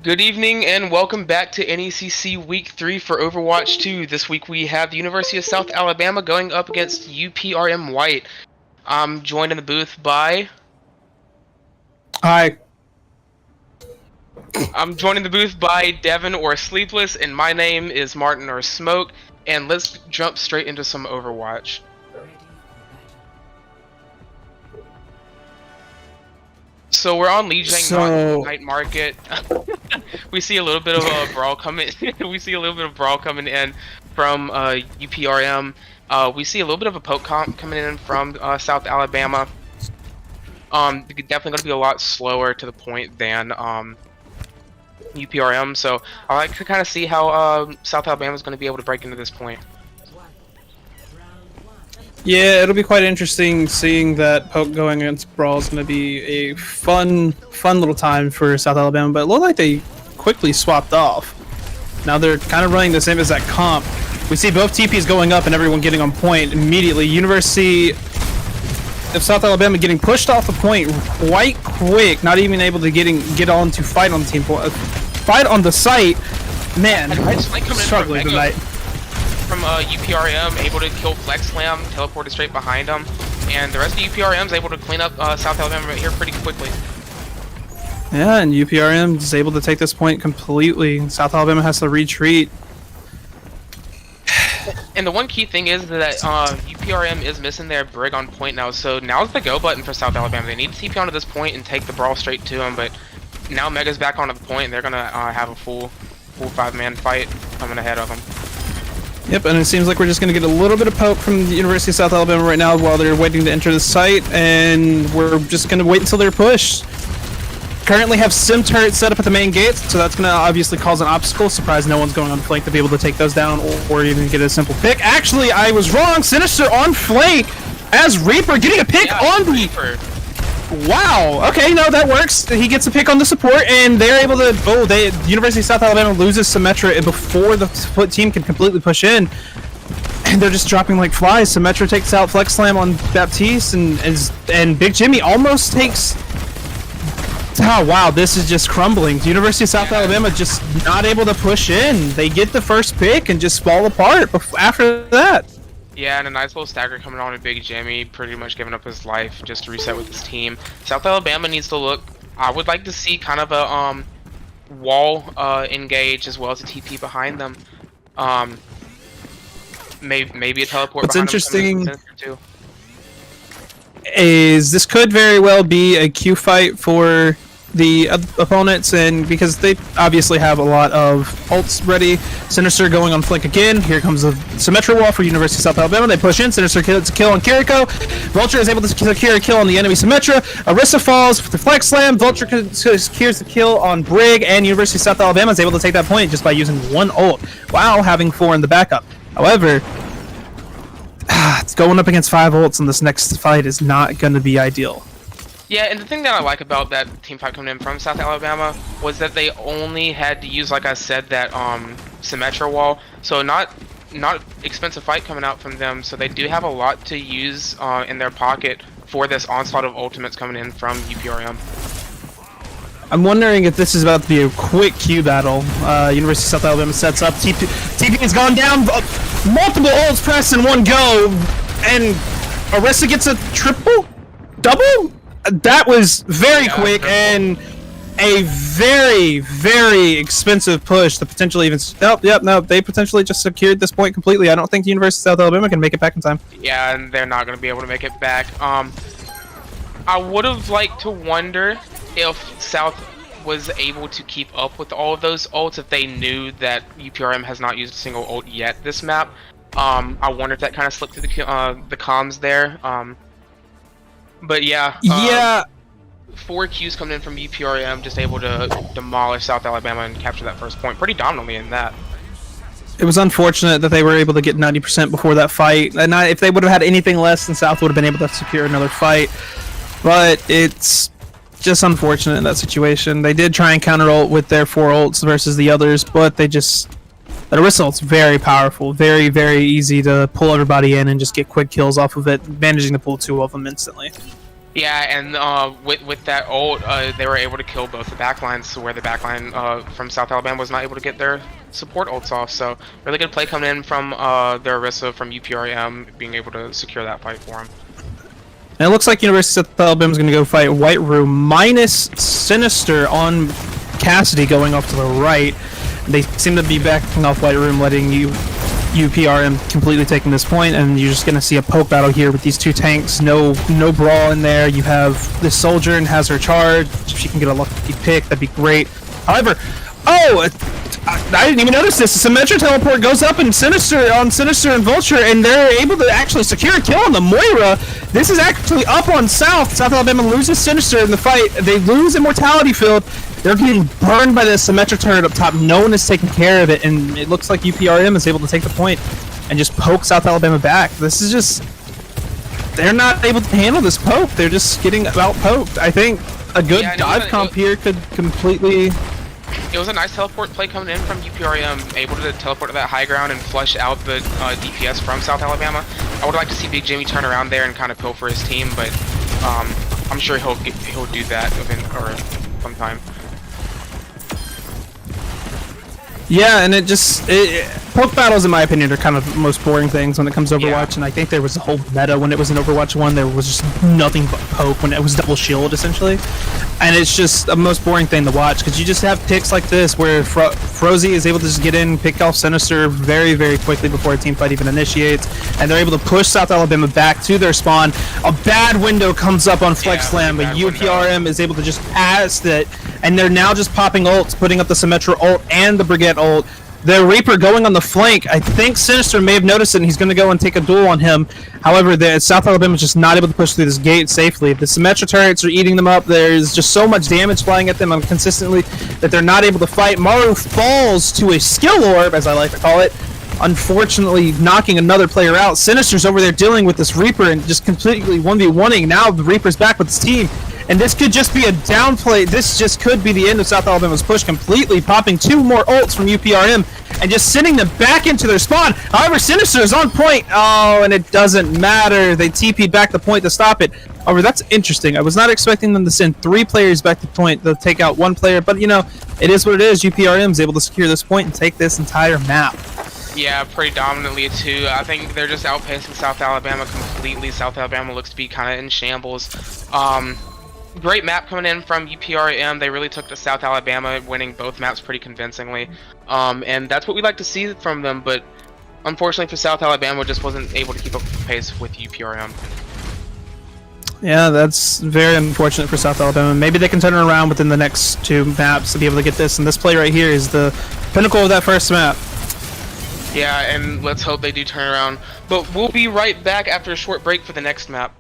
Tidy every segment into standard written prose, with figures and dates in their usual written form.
Good evening and welcome back to NECC Week 3 for Overwatch 2. This week we have the University of South Alabama going up against UPRM White. I'm joined in the booth by... Hi. I'm joined in the booth by Devin or Sleepless, and my name is Martin or Smoke, and let's jump straight into some Overwatch. So we're on Lijiang Night Market. We see a little bit of a brawl coming. We see a little bit of brawl coming in from UPRM. We see a little bit of a poke comp coming in from South Alabama. Definitely going to be a lot slower to the point than UPRM. So I like to kind of see how South Alabama is going to be able to break into this point. Yeah, it'll be quite interesting seeing that poke going against Brawl is going to be a fun little time for South Alabama, but it looked like they quickly swapped off. Now they're kind of running the same as that comp. We see both TPs going up and everyone getting on point immediately. University of South Alabama getting pushed off the point quite quick, not even able to get on to fight on the team fight on the site. Man, I just like struggling tonight. From UPRM, able to kill Flex Slam, teleported straight behind him, and the rest of UPRM is able to clean up South Alabama right here pretty quickly. Yeah, and UPRM is able to take this point completely. South Alabama has to retreat. And the one key thing is that UPRM is missing their Brig on point now, so now's the go button for South Alabama. They need to TP onto this point and take the brawl straight to him, but now Mega's back onto the point, and they're gonna have a full 5-man fight coming ahead of them. Yep, and it seems like we're just going to get a little bit of poke from the University of South Alabama right now while they're waiting to enter the site, and we're just going to wait until they're pushed. Currently have sim turrets set up at the main gates, so that's going to obviously cause an obstacle. Surprise, no one's going on flank to be able to take those down or even get a simple pick. Actually, I was wrong. Sinister on flank as Reaper getting a pick on the... Reaper. Wow. Okay, no, that works. He gets a pick on the support, and they're able to... Oh, University of South Alabama loses Symmetra before the team can completely push in. And they're just dropping like flies. Symmetra takes out Flex Slam on Baptiste, and Big Jimmy almost takes... Oh, wow, this is just crumbling. The University of South Alabama just not able to push in. They get the first pick and just fall apart after that. Yeah, and a nice little stagger coming on to Big Jimmy, pretty much giving up his life just to reset with his team. South Alabama needs to look... I would like to see kind of a wall engage as well as a TP behind them. Maybe a teleport. What's interesting is this could very well be a Q fight for the opponents, and because they obviously have a lot of ults ready. Sinister going on flank again. Here comes a Symmetra wall for University of South Alabama. They push in. Sinister gets a kill on Kiriko. Vulture is able to secure a kill on the enemy Symmetra. Orisa falls for the Flex Slam. Vulture secures the kill on Brig, and University of South Alabama is able to take that point just by using one ult while having 4 in the backup. However, it's going up against 5 ults in this next fight is not going to be ideal. Yeah, and the thing that I like about that team fight coming in from South Alabama was that they only had to use, like I said, that Symmetra wall. So not expensive fight coming out from them. So they do have a lot to use in their pocket for this onslaught of ultimates coming in from UPRM. I'm wondering if this is about to be a quick Q battle. University of South Alabama sets up. TP has gone down. Multiple ults pressed in one go. And Orisa gets a triple? Double? That was very quick. And a very, very expensive push to potentially even. No, they potentially just secured this point completely. I don't think the University of South Alabama can make it back in time. Yeah, and they're not going to be able to make it back. I would have liked to wonder if South was able to keep up with all of those ults if they knew that UPRM has not used a single ult yet this map. I wonder if that kind of slipped through the comms there. But yeah. Yeah. 4 Qs coming in from UPRM, just able to demolish South Alabama and capture that first point pretty dominantly in that. It was unfortunate that they were able to get 90% before that fight, and if they would have had anything less, then South would have been able to secure another fight. But it's just unfortunate in that situation. They did try and counter ult with their 4 ults versus the others, but they just... That Orisa ult's very powerful, very, very easy to pull everybody in and just get quick kills off of it, managing to pull 2 of them instantly. Yeah, and with that ult, they were able to kill both the backlines, where the backline from South Alabama was not able to get their support ults off. So really good play coming in from their Orisa from UPRM, being able to secure that fight for him. And it looks like University of South Alabama is going to go fight White Room minus Sinister on Cassidy going off to the right. They seem to be backing off White Room, letting UPRM completely taking this point, and you're just going to see a poke battle here with these 2 tanks. No brawl in there. You have this soldier and has her charge. If she can get a lucky pick, that'd be great. However, I didn't even notice this. The Symmetra teleport goes up and Sinister and Vulture, and they're able to actually secure a kill on the Moira. This is actually up on South. South Alabama loses Sinister in the fight. They lose Immortality Field. They're getting burned by the Symmetra turret up top. No one is taking care of it, and it looks like UPRM is able to take the point and just poke South Alabama back. This is just... They're not able to handle this poke. They're just getting out-poked. I think a good dive comp here could completely... It was a nice teleport play coming in from UPRM, able to teleport to that high ground and flush out the DPS from South Alabama. I would like to see Big Jimmy turn around there and kind of pill for his team, but I'm sure he'll do that sometime. Yeah, and poke battles, in my opinion, are kind of the most boring things when it comes to Overwatch, and I think there was a whole meta when it was in Overwatch 1, there was just nothing but poke when it was double shield, essentially. And it's just the most boring thing to watch, because you just have picks like this, where Frozy is able to just get in, pick off Sinister very, very quickly before a team fight even initiates, and they're able to push South Alabama back to their spawn. A bad window comes up on Flex Slam, but UPRM is able to just pass it, and they're now just popping ults, putting up the Symmetra ult and the Brigette ult. The Reaper going on the flank. I think Sinister may have noticed it, and he's going to go and take a duel on him. However, South Alabama is just not able to push through this gate safely. The Symmetra turrets are eating them up. There's just so much damage flying at them consistently that they're not able to fight. Maru falls to a skill orb, as I like to call it, unfortunately knocking another player out. Sinister's over there dealing with this Reaper and just completely 1v1ing. Now the Reaper's back with his team. And this could just be a downplay. This just could be the end of South Alabama's push, completely popping 2 more ults from UPRM and just sending them back into their spawn. However, Sinister is on point. Oh, and it doesn't matter. They TP back the point to stop it. However, that's interesting. I was not expecting them to send 3 players back to point to take out 1 player, but you know, it is what it is. UPRM is able to secure this point and take this entire map. Yeah, pretty dominantly too. I think they're just outpacing South Alabama completely. South Alabama looks to be kind of in shambles. Great map coming in from UPRM. They really took to South Alabama, winning both maps pretty convincingly. And that's what we like to see from them, but unfortunately for South Alabama, just wasn't able to keep up with the pace with UPRM. Yeah, that's very unfortunate for South Alabama. Maybe they can turn it around within the next 2 maps to be able to get this, and this play right here is the pinnacle of that first map. Yeah, and let's hope they do turn around. But we'll be right back after a short break for the next map.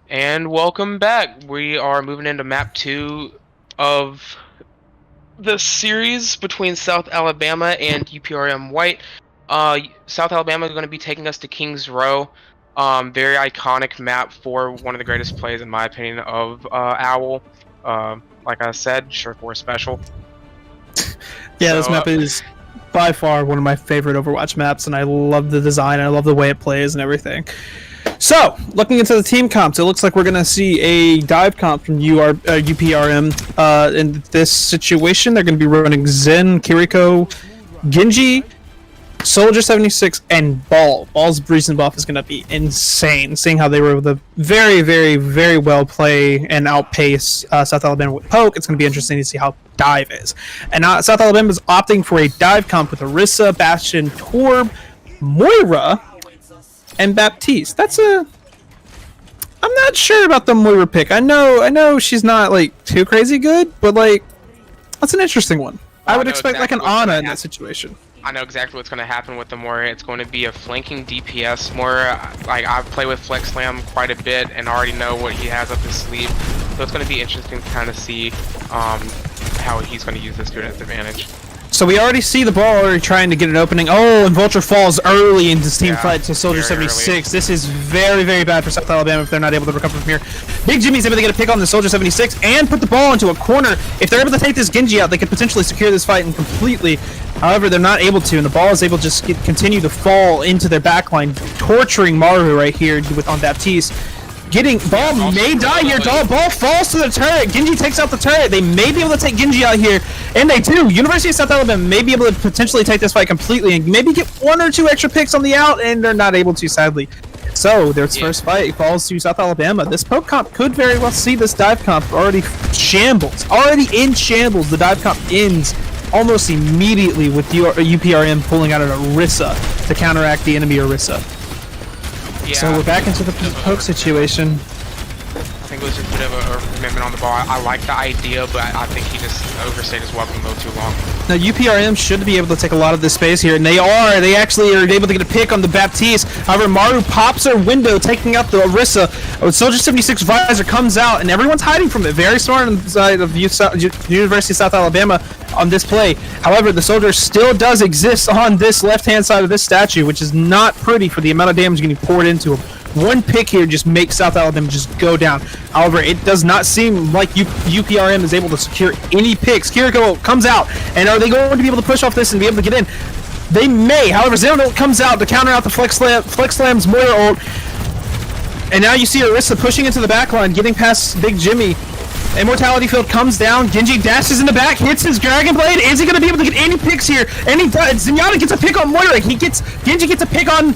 And welcome back. We are moving into map 2 of the series between South Alabama and UPRM White. South Alabama is going to be taking us to Kings Row. Very iconic map for one of the greatest plays, in my opinion, of Owl. Like I said, Shirt 4 special. Yeah, this map is by far one of my favorite Overwatch maps, and I love the design, I love the way it plays and everything. So, looking into the team comps, it looks like we're going to see a dive comp from UPRM. In this situation, they're going to be running Zen, Kiriko, Genji, Soldier 76, and Ball. Ball's recent buff is going to be insane, seeing how they were able to very, very, very well play and outpace South Alabama with Poke. It's going to be interesting to see how dive is. And South Alabama is opting for a dive comp with Orisa, Bastion, Torb, Moira, and Baptiste. I'm not sure about the Moira pick. I know she's not like too crazy good, but like that's an interesting one. I would expect like an Ana in that situation. I know exactly what's going to happen with the Moira. It's going to be a flanking DPS Moira. Like, I've played with Flex Slam quite a bit and already know what he has up his sleeve. So it's going to be interesting to kind of see how he's going to use this to his advantage. So we already see the ball already trying to get an opening. Oh, and Vulture falls early in this team fight to Soldier 76. Early. This is very, very bad for South Alabama if they're not able to recover from here. Big Jimmy's able to get a pick on the Soldier 76 and put the ball into a corner. If they're able to take this Genji out, they could potentially secure this fight and completely. However, they're not able to, and the ball is able to just continue to fall into their backline, torturing Maru right here on Baptiste. Ball may die here. Ball falls to the turret. Genji takes out the turret. They may be able to take Genji out here, and they do. University of South Alabama may be able to potentially take this fight completely and maybe get 1 or 2 extra picks on the out, and they're not able to, sadly. So their first fight falls to South Alabama. This poke comp could very well see this dive comp already in shambles. The dive comp ends almost immediately with UPRM pulling out an Orisa to counteract the enemy Orisa. Yeah, so we're back into the poke situation. I think it was just a bit of a commitment on the ball. I like the idea, but I think he just overstayed his welcome a little too long. Now UPRM should be able to take a lot of this space here, and they actually are able to get a pick on the Baptiste. However, Maru pops her window, taking out the Orisa. Soldier 76 visor comes out, and everyone's hiding from it. Very smart on the side of University of South Alabama on this play. However, the Soldier still does exist on this left-hand side of this statue, which is not pretty for the amount of damage getting poured into him. One pick here just makes South Alabama just go down. However, it does not seem like UPRM is able to secure any picks. Kiriko comes out, and are they going to be able to push off this and be able to get in? They may. However, Xeno comes out to counter out the Flex Slam's Moira ult. And now you see Orisa pushing into the backline, getting past Big Jimmy. Immortality Field comes down. Genji dashes in the back, hits his Dragon Blade. Is he going to be able to get any picks here? And he does. Zenyatta gets a pick on Moira. Genji gets a pick on.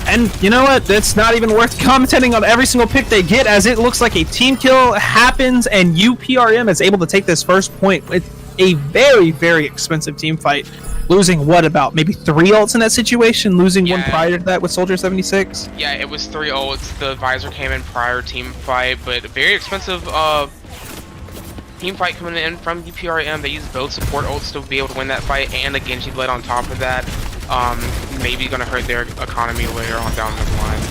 And you know what? It's not even worth commenting on every single pick they get, as it looks like a team kill happens, and UPRM is able to take this first point with a very, very expensive team fight. Losing what, about maybe 3 ults in that situation? Losing one prior to that with Soldier 76? Yeah, it was 3 ults. The visor came in prior team fight, but a very expensive team fight coming in from UPRM. They used both support ults to be able to win that fight, and a Genji Blade on top of that. Maybe going to hurt their economy later on down the line.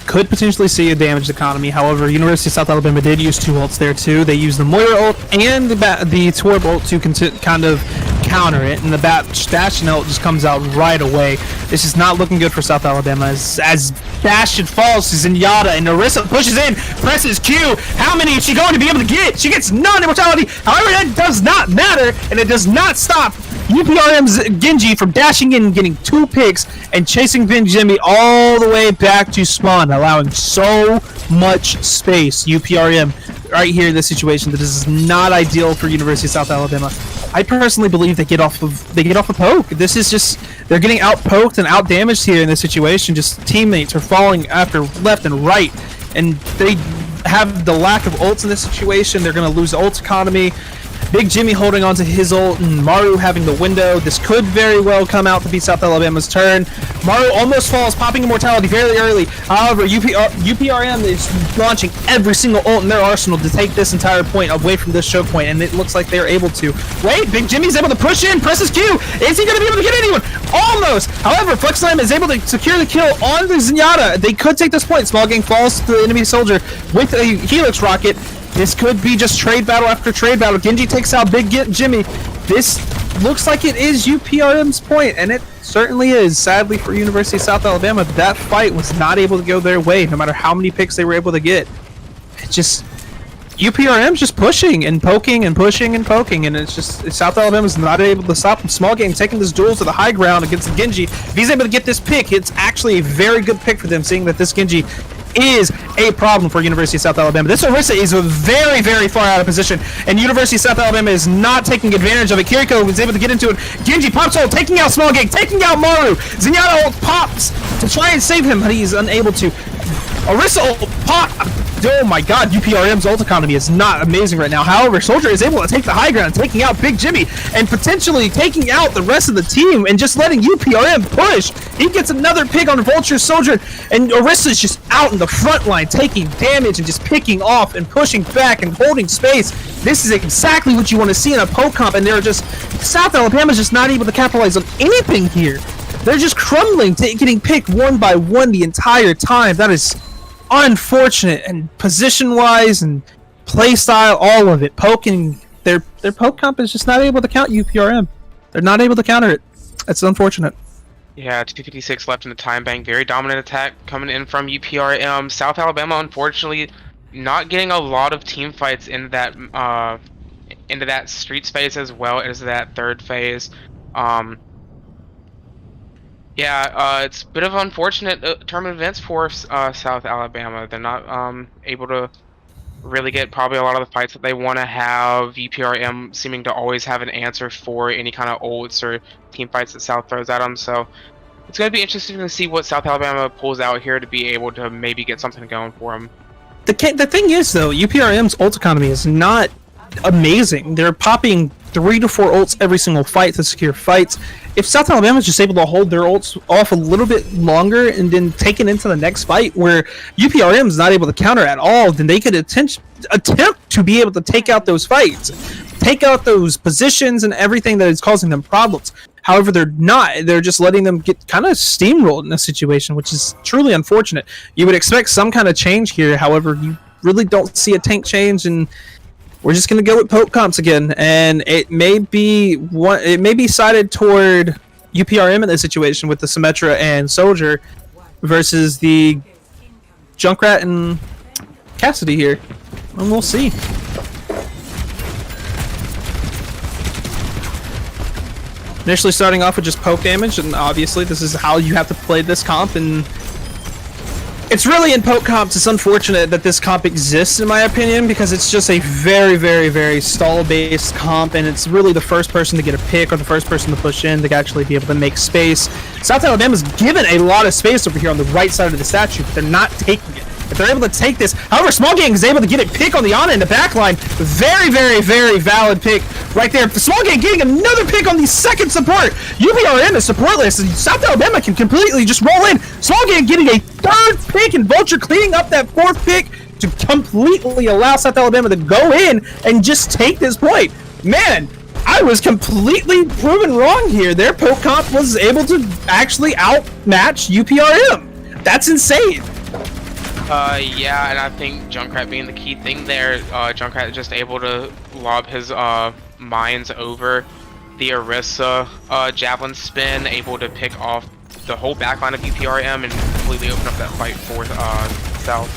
Could potentially see a damaged economy. However, University of South Alabama did use 2 ults there too. They used the Moira ult and the Torb ult to kind of counter it, and the Bastion ult just comes out right away. This is not looking good for South Alabama as Bastion falls to Zenyatta, and Orisa pushes in, presses Q. How many is she going to be able to get? She gets none immortality. However, that does not matter, and it does not stop UPRM's Genji from dashing in and getting 2 picks and chasing Big Jimmy all the way back to spawn, allowing so much space. UPRM right here in this situation, that is not ideal for University of South Alabama. I personally believe they get off a poke. This is just, they're getting out poked and out damaged here in this situation. Just teammates are falling after left and right, and they have the lack of ults in this situation. They're going to lose ult economy. Big Jimmy holding on to his ult, and Maru having the window. This could very well come out to be South Alabama's turn. Maru almost falls, popping immortality very early. However, UPRM is launching every single ult in their arsenal to take this entire point away from this choke point, and it looks like they're able to. Wait, Big Jimmy's able to push in, presses Q. Is he going to be able to get anyone? Almost! However, Flex Slam is able to secure the kill on the Zenyatta. They could take this point. Small Gang falls to the enemy soldier with a Helix rocket. This could be just trade battle after trade battle. Genji takes out Big Jimmy. This looks like it is UPRM's point, and it certainly is. Sadly for University of South Alabama, that fight was not able to go their way, no matter how many picks they were able to get. It just, UPRM's just pushing and poking and pushing and poking, and it's just, South Alabama's not able to stop them. Small Game taking this duel to the high ground against the Genji. If he's able to get this pick, it's actually a very good pick for them, seeing that this Genji is a problem for University of South Alabama. This Orisa is very, very far out of position, and University of South Alabama is not taking advantage of it. Kiriko was able to get into it. Genji pops ult, taking out Small Gang, taking out Maru. Zenyatta ult pops to try and save him, but he's unable to. Orisa ult pop. Oh my god, UPRM's ult economy is not amazing right now. However, Soldier is able to take the high ground, taking out Big Jimmy, and potentially taking out the rest of the team and just letting UPRM push. He gets another pick on Vulture Soldier, and Orisa's just out in the front line, taking damage and just picking off and pushing back and holding space. This is exactly what you want to see in a poke comp, and they're just, South Alabama's just not able to capitalize on anything here. They're just crumbling, getting picked one by one the entire time. That is unfortunate, and position-wise and play style, all of it. Poking, their poke comp is just not able to count UPRM. They're not able to counter it. It's unfortunate. Yeah, 256 left in the time bank. Very dominant attack coming in from UPRM. South Alabama, unfortunately, not getting a lot of team fights into that street space as well as that third phase. It's a bit of an unfortunate turn of events for South Alabama. They're not able to really get probably a lot of the fights that they want to have. UPRM seeming to always have an answer for any kind of ults or team fights that South throws at them. So it's going to be interesting to see what South Alabama pulls out here to be able to maybe get something going for them. The thing is, though, UPRM's ult economy is not amazing. They're popping 3 to 4 ults every single fight to secure fights. If South Alabama is just able to hold their ults off a little bit longer and then take it into the next fight where UPRM is not able to counter at all, then they could attempt to be able to take out those fights, take out those positions and everything that is causing them problems. However, they're not. They're just letting them get kind of steamrolled in this situation, which is truly unfortunate. You would expect some kind of change here. However, you really don't see a tank change, and we're just going to go with poke comps again. And it may be sided toward UPRM in this situation with the Symmetra and Soldier versus the Junkrat and Cassidy here. And we'll see. Initially starting off with just poke damage, and obviously this is how you have to play this comp, and it's really in poke comps. It's unfortunate that this comp exists, in my opinion, because it's just a very, very, very stall-based comp, and it's really the first person to get a pick or the first person to push in to actually be able to make space. South Alabama's given a lot of space over here on the right side of the statue, but they're not taking it. If they're able to take this, however, Small Gang is able to get a pick on the Ana in the back line. Very, very, very valid pick right there. Small Gang getting another pick on the second support. UPRM is supportless, and South Alabama can completely just roll in. Small Gang getting a third pick, and Vulture cleaning up that fourth pick to completely allow South Alabama to go in and just take this point. Man, I was completely proven wrong here. Their poke comp was able to actually outmatch UPRM. That's insane. And I think Junkrat being the key thing there. Junkrat just able to lob his mines over the Orisa javelin spin, able to pick off the whole backline of UPRM and completely open up that fight for South.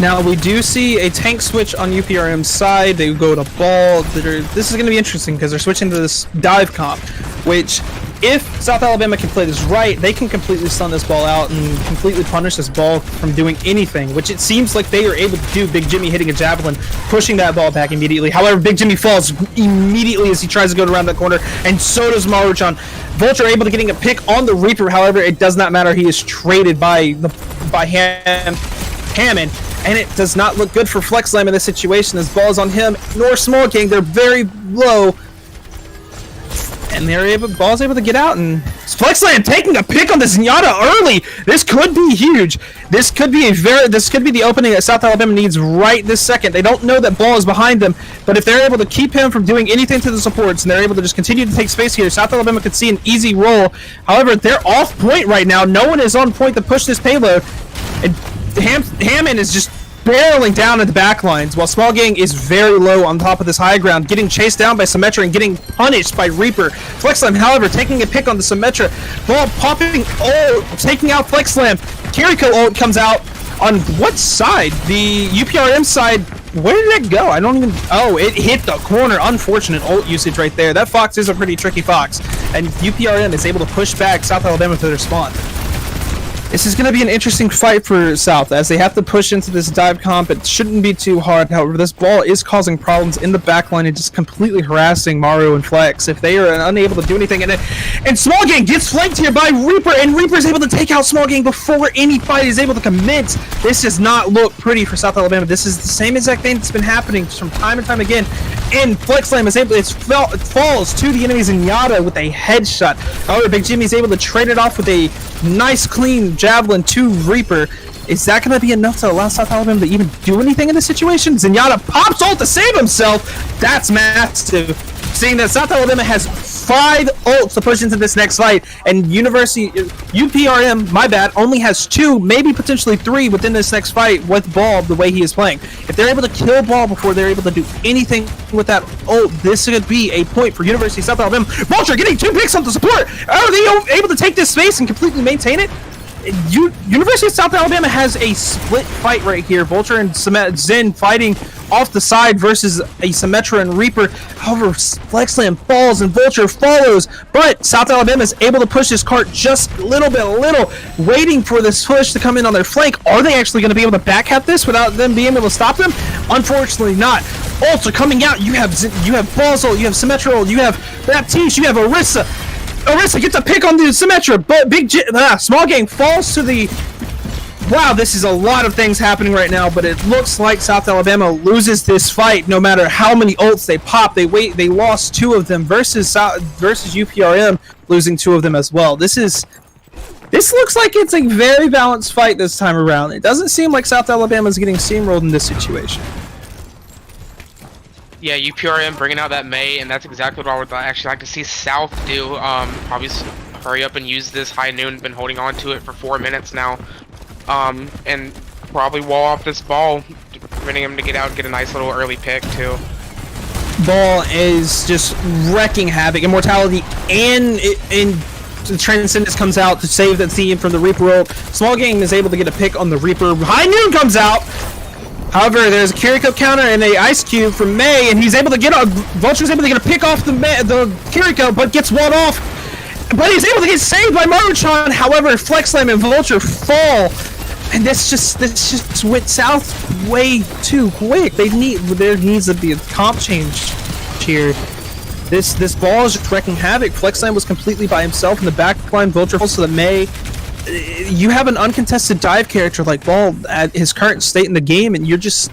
Now we do see a tank switch on UPRM's side. They go to ball. This is going to be interesting because they're switching to this dive comp, which if South Alabama can play this right, they can completely stun this ball out and completely punish this ball from doing anything, which it seems like they are able to do. Big Jimmy hitting a javelin, pushing that ball back immediately. However, Big Jimmy falls immediately as he tries to go around that corner, and so does Maruchan. Vulture able to getting a pick on the Reaper. However, it does not matter. He is traded by Hammond, and it does not look good for FlexSlam in this situation. This ball is on him, nor Small King. They're very low, and ball's able to get out, and FlexSlam taking a pick on the Zenyatta early. This could be huge. This could be the opening that South Alabama needs right this second. They don't know that ball is behind them, but if they're able to keep him from doing anything to the supports, and they're able to just continue to take space here, South Alabama could see an easy roll. However, they're off point right now. No one is on point to push this payload, and Hammond is just barreling down at the back lines, while Small Gang is very low on top of this high ground, getting chased down by Symmetra and getting punished by Reaper. FlexSlam, however, taking a pick on the Symmetra. Ball popping, taking out FlexSlam. Kiriko ult comes out on what side? The UPRM side. Where did it go? I don't even... Oh, it hit the corner. Unfortunate ult usage right there. That Fox is a pretty tricky Fox, and UPRM is able to push back South Alabama to their spawn. This is going to be an interesting fight for South, as they have to push into this dive comp. It shouldn't be too hard. However, this ball is causing problems in the backline and just completely harassing Maru and Flex if they are unable to do anything. And Small Gang gets flanked here by Reaper, and Reaper is able to take out Small Gang before any fight is able to commence. This does not look pretty for South Alabama. This is the same exact thing that's been happening from time and time again. And FlexSlam is able to, it falls to the enemy's Zenyatta with a headshot. However, Big Jimmy is able to trade it off with a nice clean javelin to Reaper. Is that going to be enough to allow South Alabama to even do anything in this situation? Zenyatta pops ult to save himself. That's massive. Seeing that South Alabama has 5 ults to push into this next fight, and UPRM, my bad, only has 2, maybe potentially 3 within this next fight with Ball the way he is playing. If they're able to kill Ball before they're able to do anything with that ult, this could be a point for University of South Alabama. Vulture getting 2 picks on the support. Are they able to take this space and completely maintain it? University of South Alabama has a split fight right here. Vulture and Zen fighting off the side versus a Symmetra and Reaper. However, FlexSlam falls and Vulture follows, but South Alabama is able to push this cart just a little, waiting for this push to come in on their flank. Are they actually going to be able to backhat this without them being able to stop them? Unfortunately not. Ults are coming out. You have Balzol, you have Symmetra, you have Baptiste, you have Orisa. Orisa gets a pick on the Symmetra, but Small Gang falls to the... Wow, this is a lot of things happening right now, but it looks like South Alabama loses this fight no matter how many ults they pop. They lost 2 of them versus UPRM losing 2 of them as well. This looks like it's a very balanced fight this time around. It doesn't seem like South Alabama is getting steamrolled in this situation. Yeah, UPRM bringing out that May, and that's exactly what I would actually like to see South do. Probably hurry up and use this high noon. Been holding on to it for 4 minutes now. And probably wall off this Ball, preventing him to get out and get a nice little early pick too. Ball is just wrecking havoc. Immortality and the Transcendence comes out to save the team from the Reaper ult. Small Gang is able to get a pick on the Reaper. High noon comes out. However, there's a Kiriko counter and a Ice Cube from May, and he's able to get a Vulture's able to get a pick off the Kiriko, but gets walled off. But he's able to get saved by Maruchan. However, FlexSlam and Vulture fall, and this just went south way too quick. There needs to be a comp change here. This Ball is just wrecking havoc. FlexSlam was completely by himself in the back line. Vulture falls to the May. You have an uncontested dive character like Ball at his current state in the game, and you're just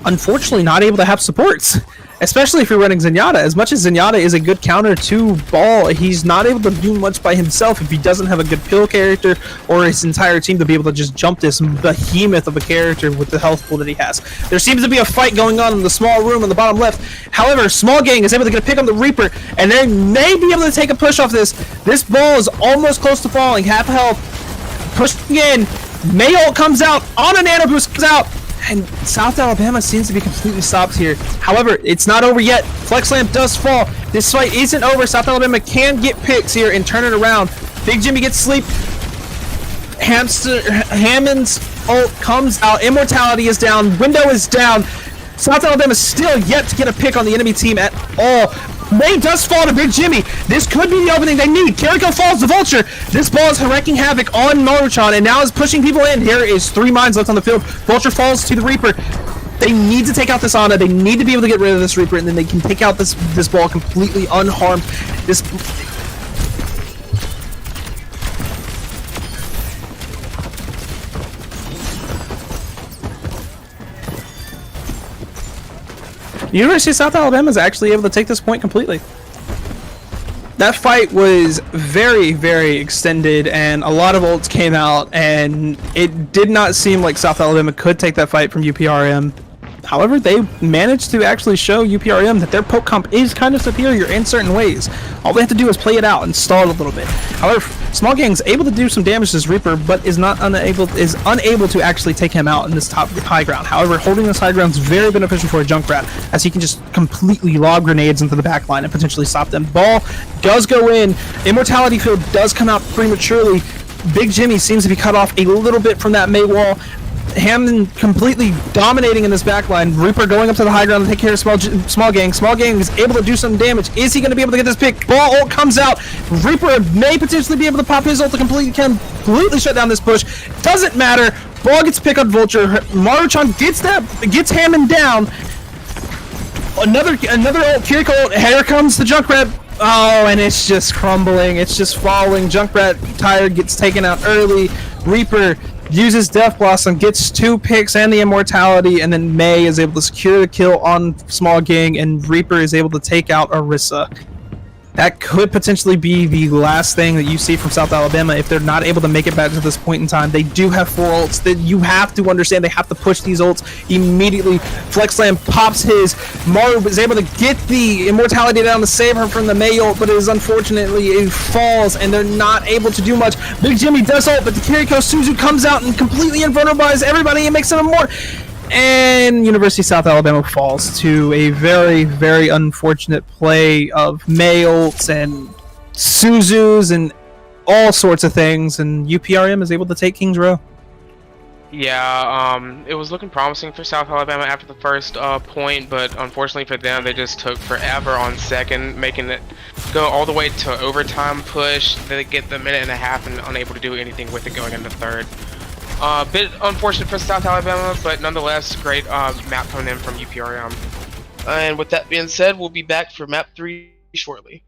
unfortunately not able to have supports, especially if you're running Zenyatta. As much as Zenyatta is a good counter to Ball, he's not able to do much by himself if he doesn't have a good pill character or his entire team to be able to just jump this behemoth of a character with the health pool that he has. There seems to be a fight going on in the small room in the bottom left. However, Small Gang is able to get a pick on the Reaper, and they may be able to take a push off this. This Ball is almost close to falling, half health. Pushing in, May ult comes out, on a nano boost comes out, and South Alabama seems to be completely stopped here. However, it's not over yet. FlexSlam does fall. This fight isn't over. South Alabama can get picks here and turn it around. Big Jimmy gets sleep. Hammond's ult comes out. Immortality is down. Window is down. South Alabama still yet to get a pick on the enemy team at all. May does fall to Big Jimmy. This could be the opening they need. Kiriko falls to Vulture. This Ball is wrecking havoc on Maruchan and now is pushing people in. Here is 3 mines left on the field. Vulture falls to the Reaper. They need to take out this Ana. They need to be able to get rid of this Reaper, and then they can take out this Ball completely unharmed. University of South Alabama is actually able to take this point completely. That fight was very, very extended, and a lot of ults came out, and it did not seem like South Alabama could take that fight from UPRM. However, they managed to actually show UPRM that their poke comp is kind of superior in certain ways. All they have to do is play it out and stall it a little bit. However, Small Gang's able to do some damage to this Reaper, but is unable to actually take him out in this top high ground. However, holding this high ground is very beneficial for a Junkrat, as he can just completely lob grenades into the back line and potentially stop them. Ball does go in. Immortality field does come out prematurely. Big Jimmy seems to be cut off a little bit from that May wall. Hammond completely dominating in this backline. Reaper going up to the high ground to take care of Small Gang. Small Gang is able to do some damage. Is he going to be able to get this pick? Ball ult comes out. Reaper may potentially be able to pop his ult to completely shut down this push. Doesn't matter. Ball gets pick on Vulture. Maruchan gets Hammond down. Another ult. Kiriko. Here comes the Junkrat. Oh, and it's just crumbling. It's just falling. Junkrat tired, gets taken out early. Reaper uses Death Blossom, gets 2 picks and the Immortality, and then May is able to secure the kill on Small Gang, and Reaper is able to take out Orisa. that could potentially be the last thing that you see from South Alabama if they're not able to make it back to this point in time. They do have 4 ults that you have to understand. They have to push these ults immediately. Flexland pops his. Maru is able to get the immortality down to save her from the May ult, but it is unfortunately it falls and they're not able to do much. Big Jimmy does ult, but the Kiriko Suzu comes out and completely invulnerabilizes everybody and makes it a more. And University of South Alabama falls to a very, very unfortunate play of May ults and Suzus and all sorts of things, and UPRM is able to take Kings Row. Yeah, it was looking promising for South Alabama after the first point, but unfortunately for them, they just took forever on second, making it go all the way to overtime push. They get the minute and a half and unable to do anything with it going into third. Bit unfortunate for South Alabama, but nonetheless, great map coming in from UPRM. And with that being said, we'll be back for map 3 shortly.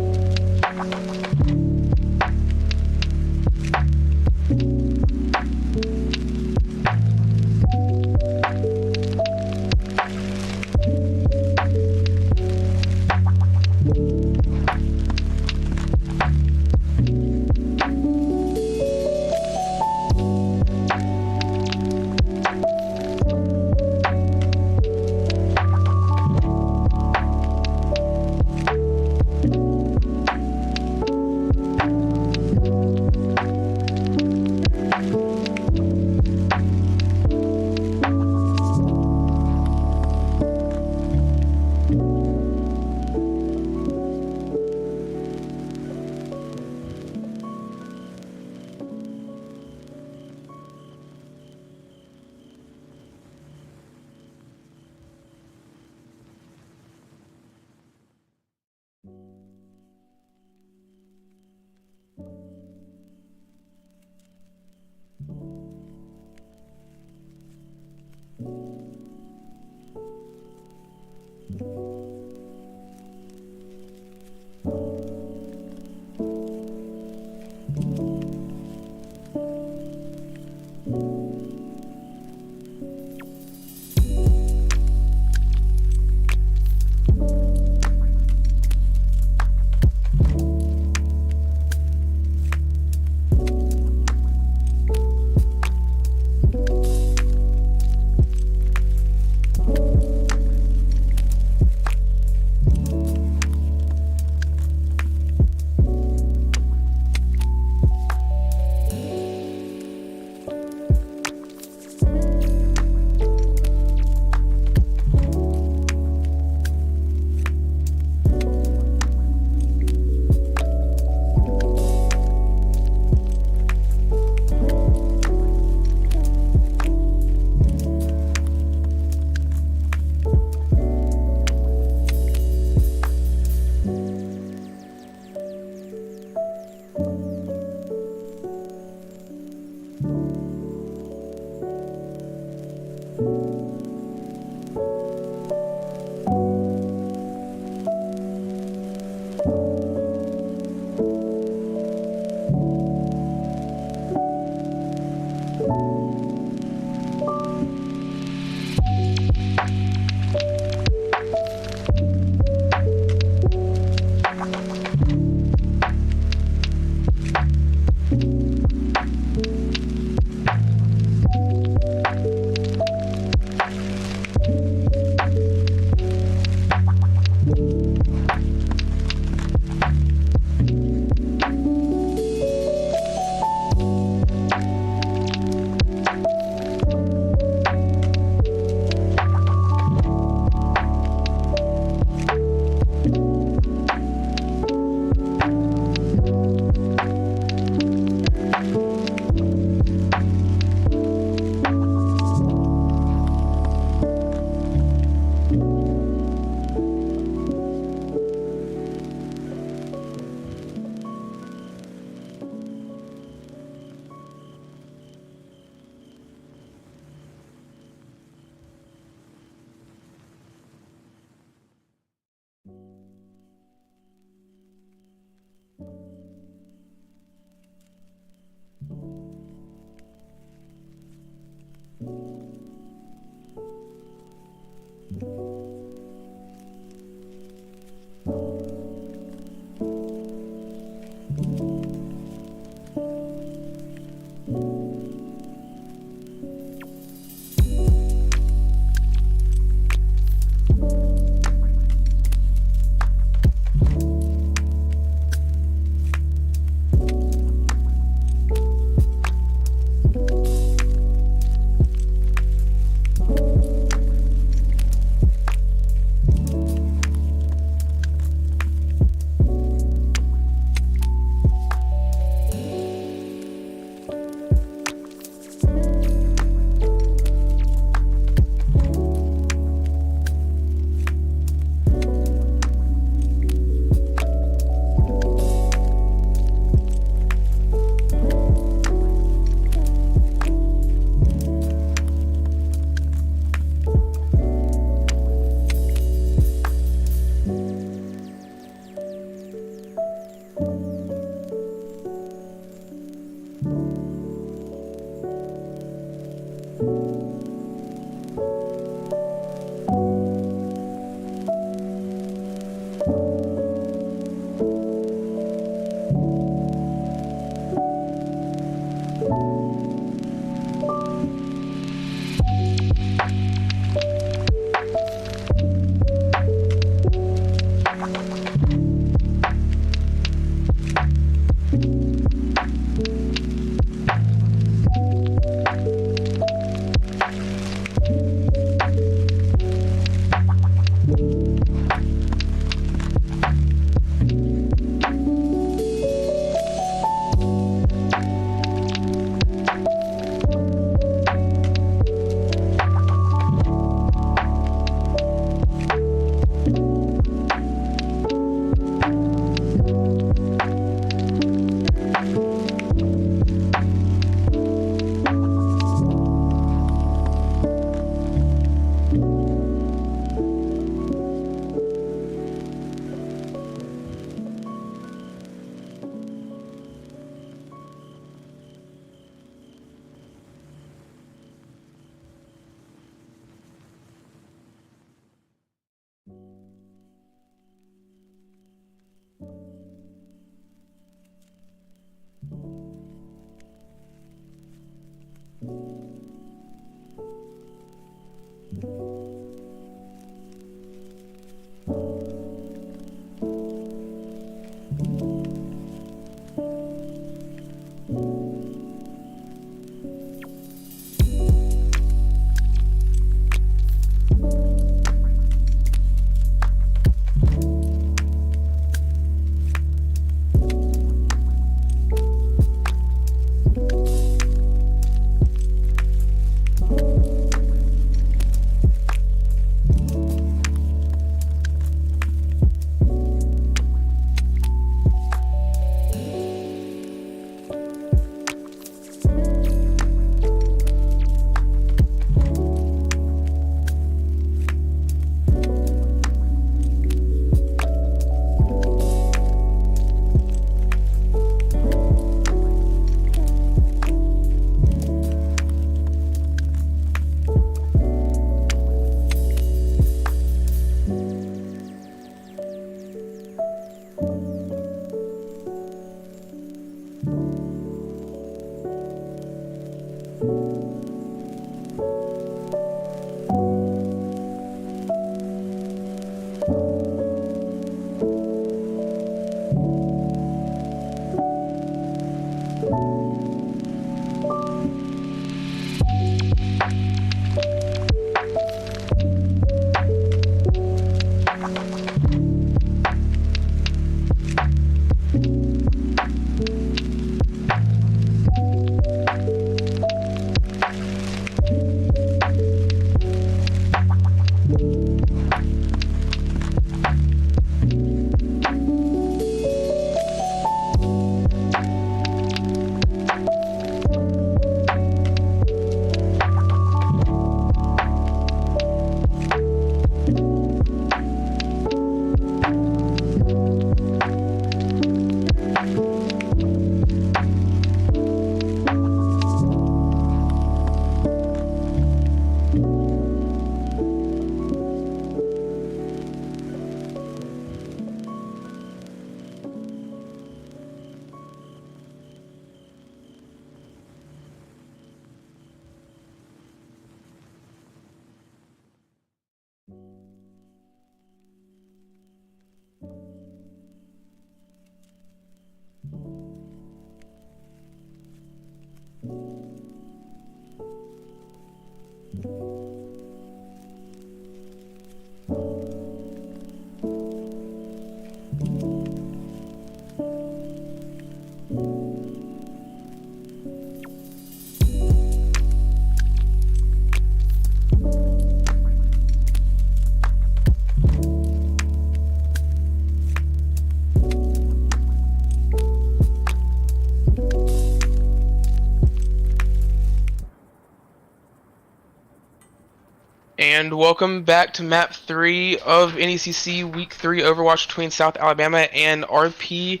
And welcome back to map 3 of NECC Week 3 Overwatch between South Alabama and UPRM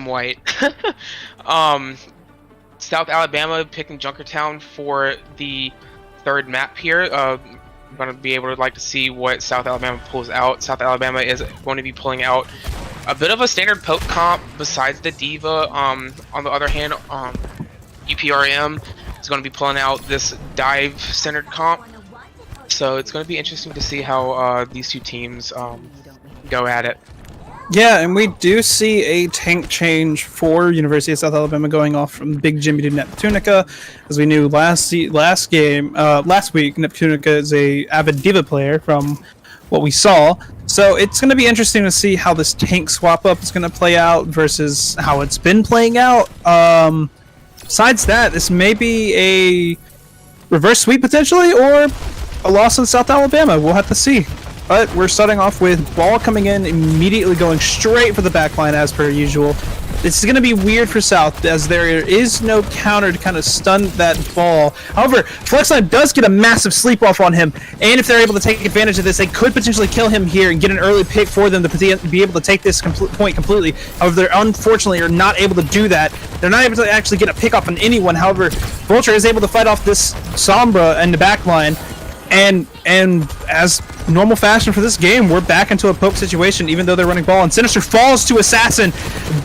White. South Alabama picking Junkertown for the third map here. I'm going to be able to see what South Alabama pulls out. South Alabama is going to be pulling out a bit of a standard poke comp besides the Diva. On the other hand, UPRM is going to be pulling out this dive-centered comp. So it's going to be interesting to see how these two teams go at it. Yeah, and we do see a tank change for University of South Alabama going off from Big Jimmy to Neptunica. As we knew last week, Neptunica is a avid Diva player from what we saw. So it's going to be interesting to see how this tank swap up is going to play out versus how it's been playing out. Besides that, this may be a reverse sweep potentially, or a loss in South Alabama. We'll have to see. But we're starting off with ball coming in, immediately going straight for the backline as per usual. This is going to be weird for South, as there is no counter to kind of stun that ball. However, Flexline does get a massive sleep off on him, and if they're able to take advantage of this, they could potentially kill him here and get an early pick for them to be able to take this point completely. However, they unfortunately are not able to do that. They're not able to actually get a pick off on anyone. However, Vulture is able to fight off this Sombra in the backline. And as normal fashion for this game, we're back into a poke situation, even though they're running ball. And Sinister falls to Assassin.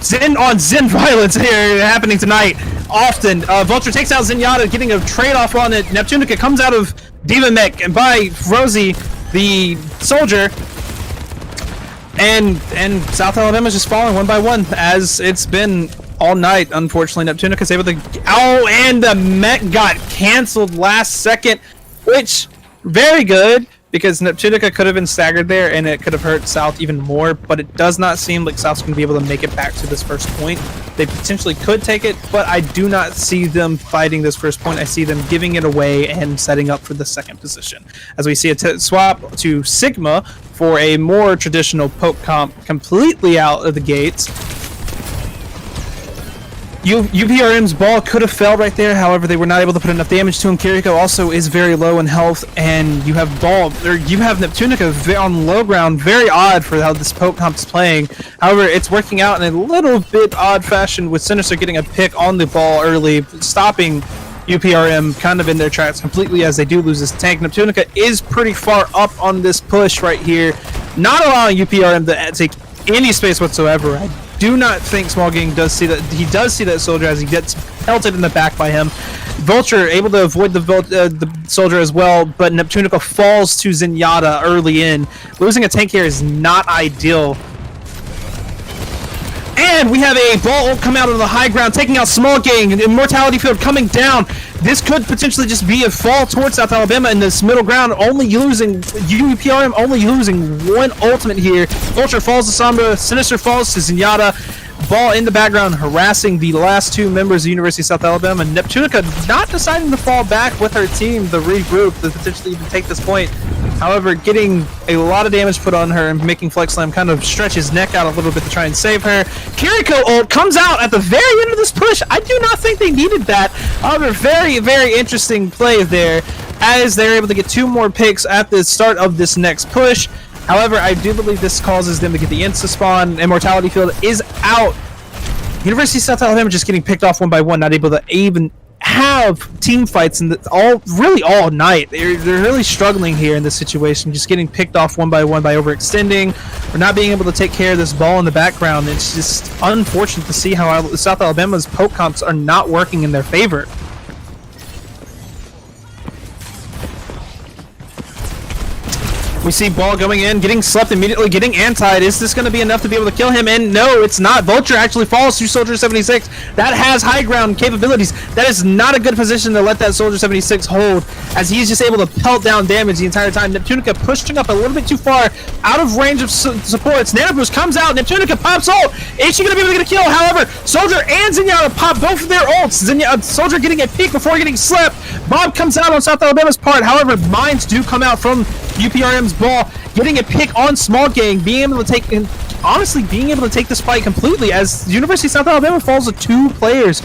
Zen on Zen violence here happening tonight. Often. Vulture takes out Zenyatta, getting a trade-off on it. Neptunica comes out of Diva Mech and by Rosie, the soldier. And South Alabama's just falling one by one, as it's been all night. Unfortunately, Neptunica's able to... Oh, and the Met got canceled last second, which, very good, because Neptunica could have been staggered there, and it could have hurt South even more, but it does not seem like South's going to be able to make it back to this first point. They potentially could take it, but I do not see them fighting this first point. I see them giving it away and setting up for the second position. As we see a swap to Sigma for a more traditional poke comp completely out of the gates. UPRM's ball could have fell right there, however, they were not able to put enough damage to him. Kiriko also is very low in health, and you have Neptunica on low ground. Very odd for how this poke comp is playing. However, it's working out in a little bit odd fashion, with Sinister getting a pick on the ball early, stopping UPRM kind of in their tracks completely as they do lose this tank. Neptunica is pretty far up on this push right here, not allowing UPRM to take any space whatsoever. I do not think Small Gang does see that. He does see that soldier as he gets pelted in the back by him. Vulture able to avoid the soldier as well, but Neptunica falls to Zenyatta early in. Losing a tank here is not ideal. And we have a ball come out of the high ground, taking out Small Gang. Immortality Field coming down. This could potentially just be a fall towards South Alabama in this middle ground, only losing UPRM, only losing one ultimate here. Vulture falls to Sombra, Sinister falls to Zenyatta. Ball in the background harassing the last two members of the University of South Alabama. Neptunica not deciding to fall back with her team, the regroup, to potentially even take this point. However, getting a lot of damage put on her and making Flex Slam kind of stretch his neck out a little bit to try and save her. Kiriko ult comes out at the very end of this push. I do not think they needed that. However, very, very interesting play there as they're able to get two more picks at the start of this next push. However, I do believe this causes them to get the insta spawn. Immortality Field is out. University of South Alabama just getting picked off one by one, not able to even have team fights and all night. They're really struggling here in this situation, just getting picked off one by overextending, or not being able to take care of this ball in the background. It's just unfortunate to see how South Alabama's poke comps are not working in their favor. We see ball going in, getting slept immediately, getting antied. Is this going to be enough to be able to kill him? And no, it's not. Vulture actually falls to Soldier 76. That has high ground capabilities. That is not a good position to let that Soldier 76 hold, as he's just able to pelt down damage the entire time. Neptunica pushing up a little bit too far, out of range of supports. Nano Boost comes out. Neptunica pops ult. Is she going to be able to get a kill? However, Soldier and Zenyatta pop both of their ults. Soldier getting a peek before getting slept. Bob comes out on South Alabama's part. However, mines do come out from UPRM's ball, getting a pick on Small Gang, being able to take this fight completely, as University of South Alabama falls to two players.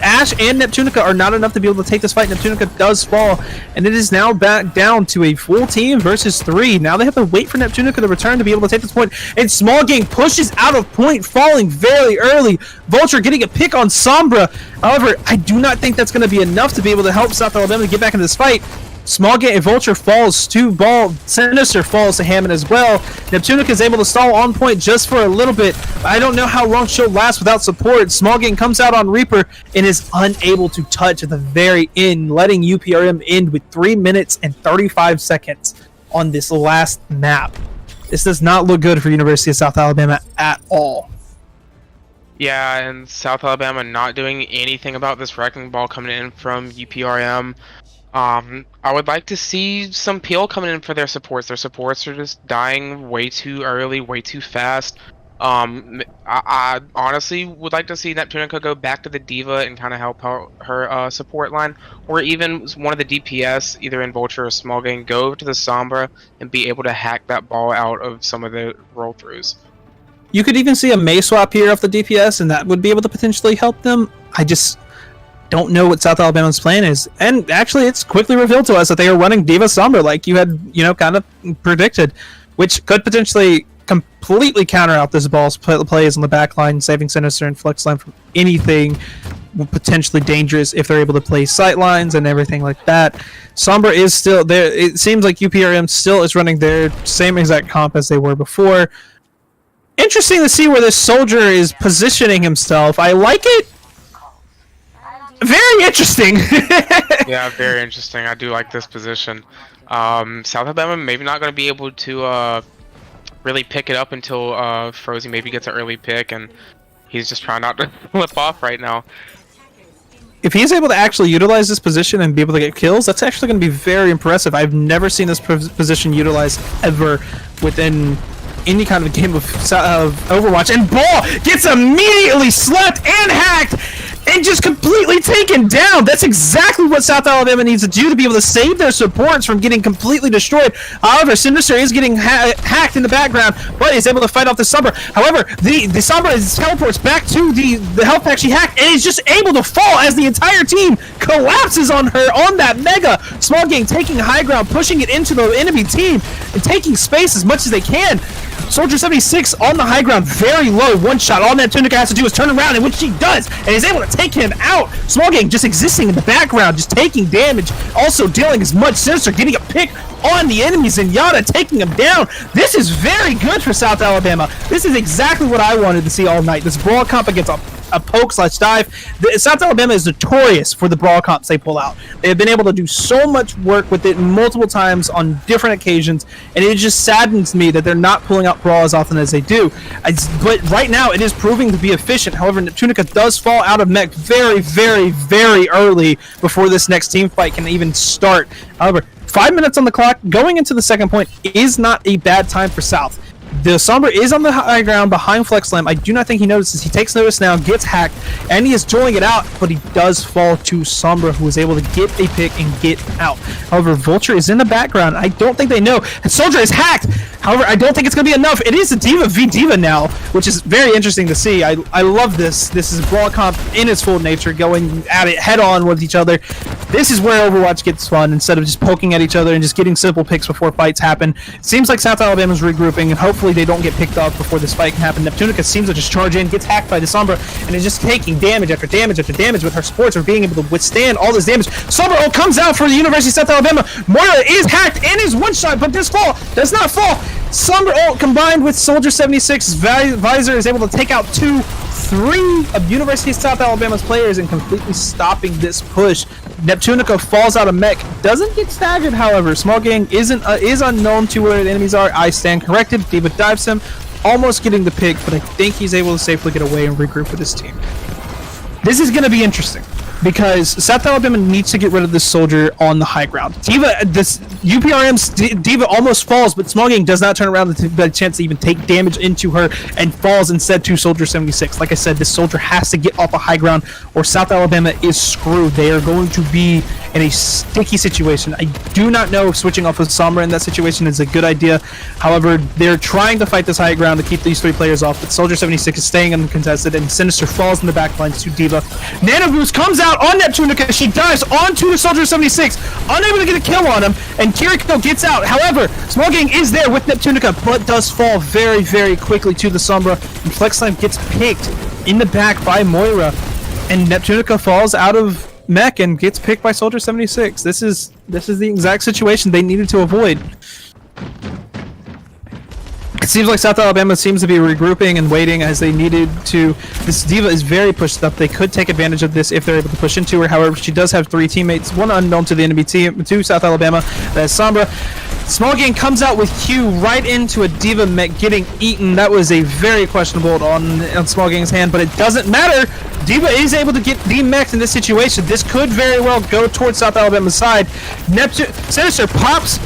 Ash and Neptunica are not enough to be able to take this fight. Neptunica does fall, and it is now back down to a full team versus three. Now they have to wait for Neptunica to return to be able to take this point, and Small Gang pushes out of point, falling very early. Vulture getting a pick on Sombra. However, I do not think that's going to be enough to be able to help South Alabama get back into this fight. Small Gang, Vulture falls to ball. Sinister falls to Hammond as well. Neptunica is able to stall on point just for a little bit. I don't know how long she'll last without support. Small Gang comes out on Reaper and is unable to touch at the very end, letting UPRM end with 3 minutes and 35 seconds on this last map. This does not look good for University of South Alabama at all. Yeah, and South Alabama not doing anything about this wrecking ball coming in from UPRM. I would like to see some peel coming in for their supports. Their supports are just dying way too early, way too fast. I honestly would like to see Neptunica go back to the Diva and kind of help out her support line, or even one of the DPS, either in Vulture or Small Gang, go to the Sombra and be able to hack that ball out of some of the roll-throughs. You could even see a May swap here off the DPS, and that would be able to potentially help them. I just don't know what South Alabama's plan is, and actually it's quickly revealed to us that they are running Diva Sombra like you had kind of predicted, which could potentially completely counter out this ball's plays on the back line, saving Sinister and Flex Slam from anything potentially dangerous if they're able to play sight lines and everything like that. Sombra is still there. It seems like UPRM still is running their same exact comp as they were before. Interesting to see where this soldier is positioning himself. I like it. Very interesting. Yeah, very interesting. I do like this position. South Alabama maybe not going to be able to really pick it up until Frozy maybe gets an early pick, and he's just trying not to flip off right now. If he's able to actually utilize this position and be able to get kills, that's actually going to be very impressive. I've never seen this position utilized ever within any kind of game of Overwatch. And Ball gets immediately slapped and hacked and just completely taken down. That's exactly what South Alabama needs to do to be able to save their supports from getting completely destroyed. However, Sinister is getting hacked in the background, but is able to fight off the Sombra. However, the Sombra teleports back to the health pack she hacked and is just able to fall as the entire team collapses on her on that Mega. Small Gang taking high ground, pushing it into the enemy team and taking space as much as they can. Soldier 76 on the high ground, very low, one shot. All Neptunica has to do is turn around, and which she does, and is able to take him out. Small Gang just existing in the background, just taking damage, also dealing as much. Sinister getting a pick on the enemies, and Yada taking him down. This is very good for South Alabama. This is exactly what I wanted to see all night. This brawl comp against a poke/dive. South Alabama is notorious for the brawl comps they pull out. They have been able to do so much work with it multiple times on different occasions, and it just saddens me that they're not pulling out brawl as often as they do. But right now, it is proving to be efficient. However, Neptunica does fall out of mech very, very, very early before this next team fight can even start. However, 5 minutes on the clock, going into the second point is not a bad time for South. The Sombra is on the high ground behind Flex Slam. I do not think he notices. He takes notice now, gets hacked, and he is doling it out, but he does fall to Sombra, who is able to get a pick and get out. However, Vulture is in the background. I don't think they know. And Soldier is hacked. However, I don't think it's going to be enough. It is a Diva v Diva now, which is very interesting to see. I love this. This is brawl comp in its full nature, going at it head on with each other. This is where Overwatch gets fun, instead of just poking at each other and just getting simple picks before fights happen. It seems like South Alabama's regrouping, and hopefully they don't get picked off before this fight can happen. Neptunica seems to just charge in, gets hacked by the Sombra, and is just taking damage after damage after damage with her supports for being able to withstand all this damage. Sombra comes out for the University of South Alabama. Moira is hacked and is one-shot, but does not fall. Sombra ult combined with Soldier 76's visor is able to take out 3 of University of South Alabama's players and completely stopping this push. Neptunica falls out of mech, doesn't get staggered, however. Small Gang is unknown to where the enemies are. I stand corrected. Diva dives him, almost getting the pick, but I think he's able to safely get away and regroup with his team. This is going to be interesting, because South Alabama needs to get rid of this soldier on the high ground. This UPRM's Diva almost falls, but Small Gang does not turn around the chance to even take damage into her and falls instead to Soldier 76. Like I said, this soldier has to get off the high ground or South Alabama is screwed. They are going to be in a sticky situation. I do not know if switching off with Sombra in that situation is a good idea. However, they're trying to fight this high ground to keep these 3 players off, but Soldier 76 is staying uncontested, and Sinister falls in the back lines to Diva. Nano Boost comes out on Neptunica. She dives onto the Soldier 76, unable to get a kill on him, and Kiriko gets out. However, Small Gang is there with Neptunica, but does fall very, very quickly to the Sombra, and Flex Slam gets picked in the back by Moira, and Neptunica falls out of mech and gets picked by Soldier 76. This is the exact situation they needed to avoid. It seems like South Alabama seems to be regrouping and waiting as they needed to. This Diva is very pushed up. They could take advantage of this if they're able to push into her. However, she does have 3 teammates, one unknown to the enemy team, 2 South Alabama. That's Sombra. Small Gang comes out with Q right into a Diva mech getting eaten. That was a very questionable on Small Gang's hand, but it doesn't matter. Diva is able to get demech'd in this situation. This could very well go towards South Alabama's side. Sinister pops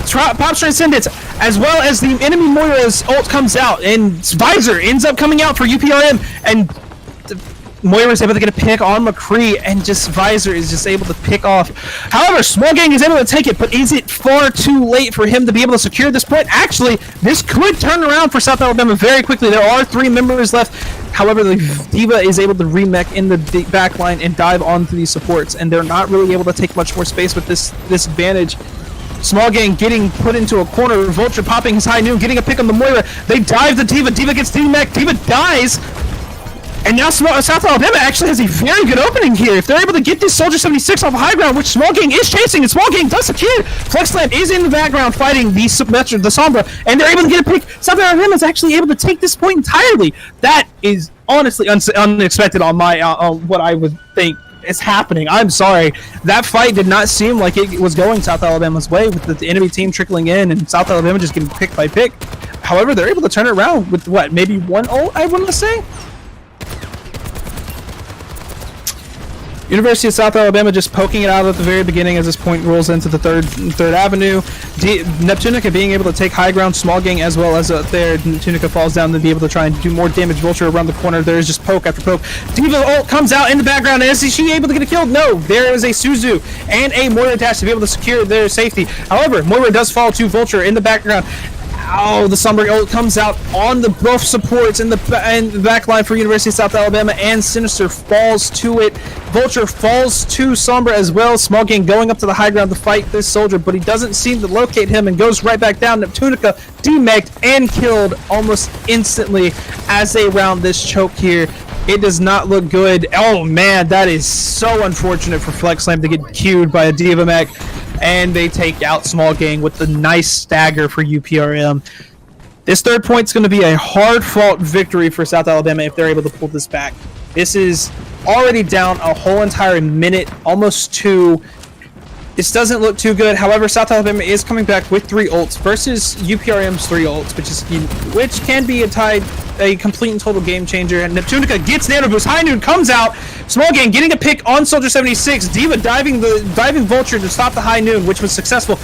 Transcendence, as well as the enemy Moira's ult comes out, and Visor ends up coming out for UPRM, and Moira is able to get a pick on McCree, and just Visor is just able to pick off. However, Small Gang is able to take it, but is it far too late for him to be able to secure this point? Actually, this could turn around for South Alabama very quickly. There are 3 members left. However, the Diva is able to remech in the back line and dive onto these supports, and they're not really able to take much more space with this advantage. Small Gang getting put into a corner. Vulture popping his high noon, getting a pick on the Moira. They dive the Diva. Diva gets demech. Diva dies. And now South Alabama actually has a very good opening here. If they're able to get this Soldier 76 off high ground, which Small Gang is chasing, and Small Gang does secure. Flex Slam is in the background fighting the Sombra, and they're able to get a pick. South Alabama is actually able to take this point entirely. That is honestly unexpected on my what I would think is happening. I'm sorry. That fight did not seem like it was going South Alabama's way, with the enemy team trickling in and South Alabama just getting pick by pick. However, they're able to turn it around with what, maybe one ult, I want to say? University of South Alabama just poking it out at the very beginning as this point rolls into the third avenue. Neptunica being able to take high ground, small gang as well as there. Neptunica falls down to be able to try and do more damage. Vulture around the corner. There is just poke after poke. Diva ult comes out in the background. Is she able to get a kill? No. There is a Suzu and a Moira dash to be able to secure their safety. However, Moira does fall to Vulture in the background. Oh, the Sombra ult comes out on the both supports in the back line for University of South Alabama, and Sinister falls to it. Vulture falls to Sombra as well. Small Gang going up to the high ground to fight this soldier, but he doesn't seem to locate him and goes right back down. Neptunica demegged and killed almost instantly as they round this choke here. It does not look good. Oh man, that is so unfortunate for Flex Slam to get queued by a Diva mech. And they take out Small Gang with the nice stagger for UPRM. This third point is going to be a hard-fought victory for South Alabama if they're able to pull this back. This is already down a whole entire minute, almost 2. This doesn't look too good. However, South Alabama is coming back with 3 ults versus UPRM's 3 ults, which can be a complete and total game changer. And Neptunica gets Nano Boost. High Noon comes out. Small Gang getting a pick on Soldier 76. Diva diving Vulture to stop the High Noon, which was successful.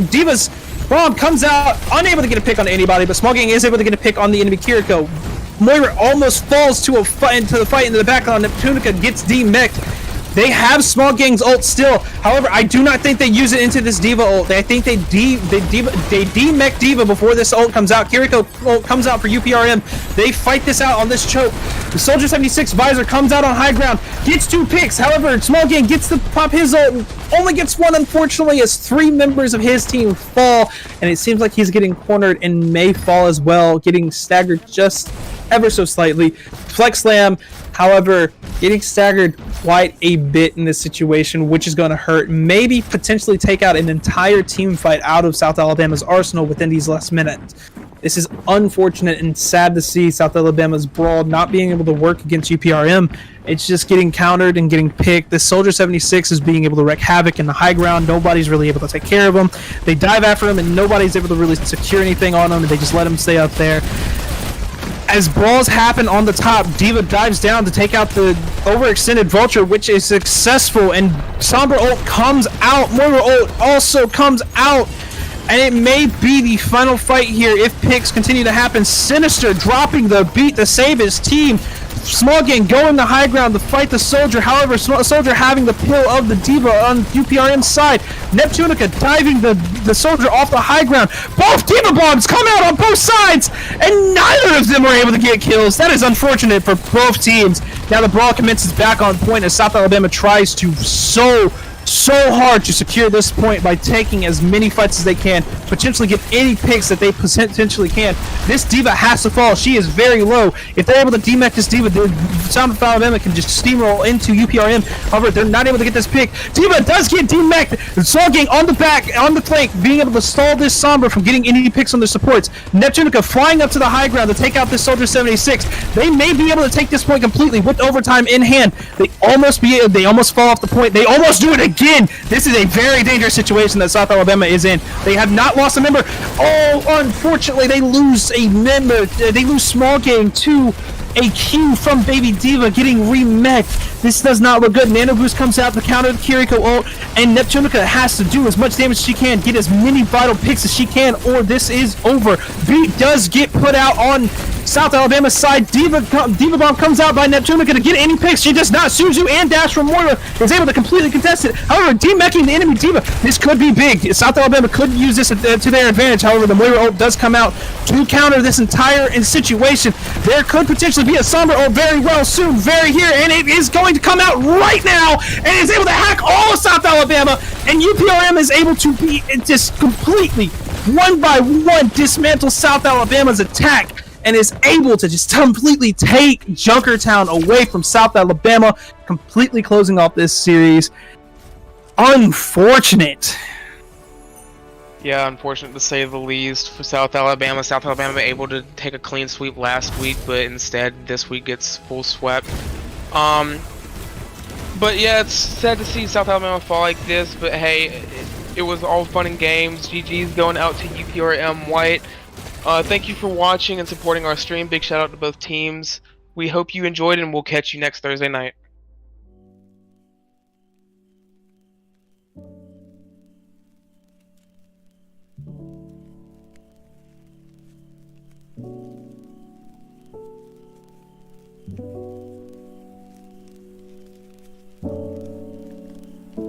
Diva's bomb comes out, unable to get a pick on anybody, but Small Gang is able to get a pick on the enemy Kiriko. Moira almost falls to the fight into the background. Neptunica gets demech'd. They have Small Gang's ult still. However, I do not think they use it into this Diva ult. I think they demech Diva before this ult comes out. Kiriko ult comes out for UPRM. They fight this out on this choke. The Soldier 76 Visor comes out on high ground, gets 2 picks. However, Small Gang gets to pop his ult, only gets 1 unfortunately as 3 members of his team fall. And it seems like he's getting cornered and may fall as well, getting staggered just ever so slightly. Flex Slam, however, getting staggered quite a bit in this situation, which is going to hurt. Maybe potentially take out an entire team fight out of South Alabama's arsenal within these last minutes. This is unfortunate and sad to see South Alabama's brawl not being able to work against UPRM. It's just getting countered and getting picked. The Soldier 76 is being able to wreak havoc in the high ground. Nobody's really able to take care of him. They dive after him and nobody's able to really secure anything on him, and they just let him stay up there. As brawls happen on the top, Diva dives down to take out the overextended Vulture, which is successful, and Sombra ult comes out. Moira ult also comes out, and it may be the final fight here if picks continue to happen. Sinister dropping the beat to save his team. Small Gang going to high ground to fight the Soldier. However, Soldier having the pill of the Diva on UPRM's side. Neptunica diving the Soldier off the high ground. Both Diva bombs come out on both sides, and neither of them are able to get kills. That is unfortunate for both teams. Now the brawl commences back on point as South Alabama tries to so hard to secure this point by taking as many fights as they can, potentially get any picks that they potentially can. This Diva has to fall. She is very low. If they're able to demech this Diva, South Alabama can just steamroll into UPRM. However, they're not able to get this pick. Diva does get demeched. Soul Gang on the back, on the flank, being able to stall this Sombra from getting any picks on their supports. Neptunica flying up to the high ground to take out this Soldier 76. They may be able to take this point completely with overtime in hand. They almost fall off the point. They almost do it again. This is a very dangerous situation that South Alabama is in. They have not lost a member. Oh, unfortunately, they lose a member. They lose Small Gang to a Q from Baby Diva getting remech. This does not look good. Nano Boost comes out to counter the Kiriko ult, and Neptunica has to do as much damage as she can, get as many vital picks as she can, or this is over. Beat does get put out on South Alabama's side. Diva Bomb comes out by Neptunica to get any picks. She does not. Suzu and Dash from Moira is able to completely contest it. However, demeching the enemy Diva, this could be big. South Alabama could use this to their advantage. However, the Moira ult does come out to counter this entire situation. There could potentially be a Sombra ult very well soon, very here, and it is going to come out right now, and is able to hack all of South Alabama, and UPRM is able to be just completely, one by one, dismantle South Alabama's attack, and is able to just completely take Junkertown away from South Alabama, completely closing off this series. Unfortunate. Yeah, unfortunate to say the least for South Alabama. South Alabama able to take a clean sweep last week, but instead this week gets full swept. But yeah, it's sad to see South Alabama fall like this, but hey, it was all fun and games. GG's going out to UPRM White. Thank you for watching and supporting our stream. Big shout out to both teams. We hope you enjoyed, and we'll catch you next Thursday night.